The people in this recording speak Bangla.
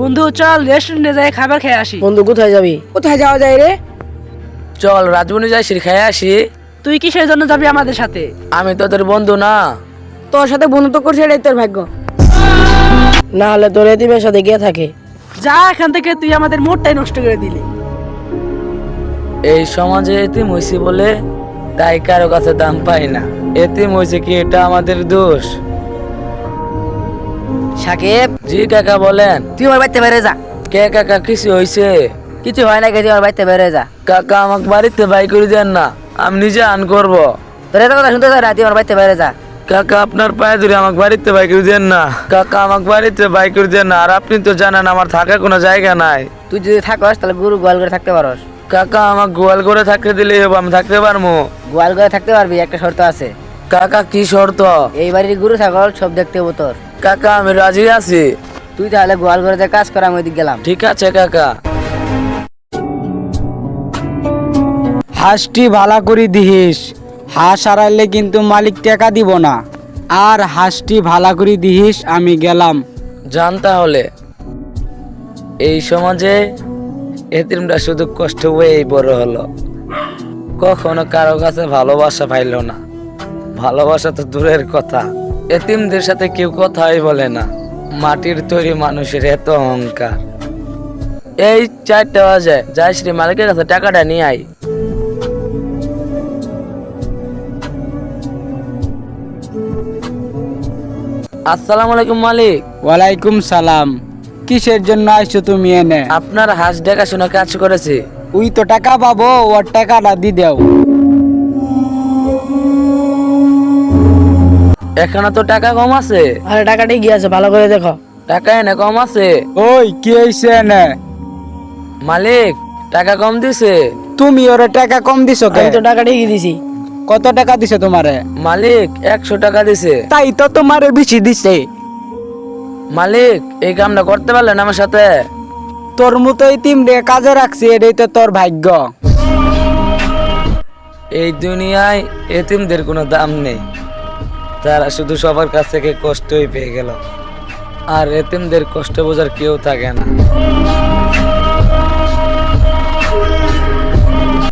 বন্ধু চল রেস্টুরেন্টে যাই খাবার খেয়ে আসি। বন্ধু কোথায় যাবি? কোথায় যাওয়া যায় রে? চল রাজবনি যাই সির খাই আসি। তুই কিসের জন্য যাবি আমাদের সাথে? আমি তোদের বন্ধু না। তোর সাথে বন্ধুত্ব করছে এটাই তোর ভাগ্য। না হলে তোর এতিমের সাথে গিয়ে থাকে। যা এখান থেকে, তুই আমাদের মুডটাই নষ্ট করে দিলি। এই সমাজে এতিম হইছি বলে তাই কারো কাছে দাম পাই না। এতিম হইছে কি এটা আমাদের দোষ? সাকিব, জি কাকা বলেন। তুই আমার বাড়িতে বেড়ে যা। কে কাকা কিছু হইছে? কিছু হয় না, তুই আমার বাড়িতে বেড়ে যা। কাকা আমাকে বাড়িতে বাই করে দেন না, আমি নিজে আন করব। তোর এত কথা শুনতে চাই না, তুই আমার বাড়িতে বেড়ে যা। কাকা আপনার পায়ে ধরে আমাকে বাড়িতে বাই করে দেন না। কাকা আমাকে বাড়িতে বাই করে দেন না। আর আপনি তো জানেন আমার থাকার কোনো জায়গা নাই। তুই যদি থাকস তাহলে গরু গোয়াল করে থাকতে পারস। কাকা আমাকে গোয়াল করে থাকতে দিলে আমি থাকতে পারবো। গোয়াল করে থাকতে পারবি, একটা শর্ত আছে। কাকা কি শর্ত? এই বাড়ির গরু ছাগল সব দেখতে হবো তোর। কাকা আমি রাজি আছি। তুই তাহলে গোয়াল ঘরে কাজ কর, আমি ওইদিক গেলাম। ঠিক আছে কাকা। হাঁসটি ভালা করে দিহিস, হাঁস হারাইলে কিন্তু মালিক টাকা দিব না। আর হাঁসটি ভালা করে দিহিস, আমি গেলাম। জান তাহলে এই সমাজে এতিমরা শুধু কষ্ট হয়েই বড় হলো, কখনো কারো কাছে ভালোবাসা পাইল না। ভালোবাসা তো দূরের কথা, এতিমদের সাথে কেউ কথাই বলে না। মাটির তৈরি মানুষের এত অহংকার। এই 4টা বাজে, যাই শ্রী মালিকের কাছে টাকাটা নিয়ে আই। আসসালামু আলাইকুম মালিক। ওয়ালাইকুম সালাম। কিসের জন্য আইছো তুমি এনে? আপনার হাঁস দেখাশোনা কাজ করেছে। ওই তো টাকা পাবো, ওর টাকাটা দি দেও। এখানে তো টাকা কম আছে। আরে টাকাটাই গিয়ে আছে, ভালো করে দেখো। টাকা এনে কম আছে। ওই কি হইছে এনে? মালিক টাকা কম দিছে। তুমি ওরে টাকা কম দিছো কে? আমি তো টাকাটাই গিয়ে দিছি। কত টাকা দিছে তোমারে? মালিক 100 টাকা দিছে। তাই তো তোমারে বেশি দিছে। মালিক এই কামটা করতে পারলেন আমার সাথে? তোর মতো এতিম রে কাজে রাখছি, এটাই তো তোর ভাগ্য। এই দুনিয়ায় এতিমদের কোনো দাম নেই, তারা শুধু সবার কাছ থেকে কষ্টই পেয়ে গেল। আর এতিমদের কষ্ট বোঝার কেউ থাকে না।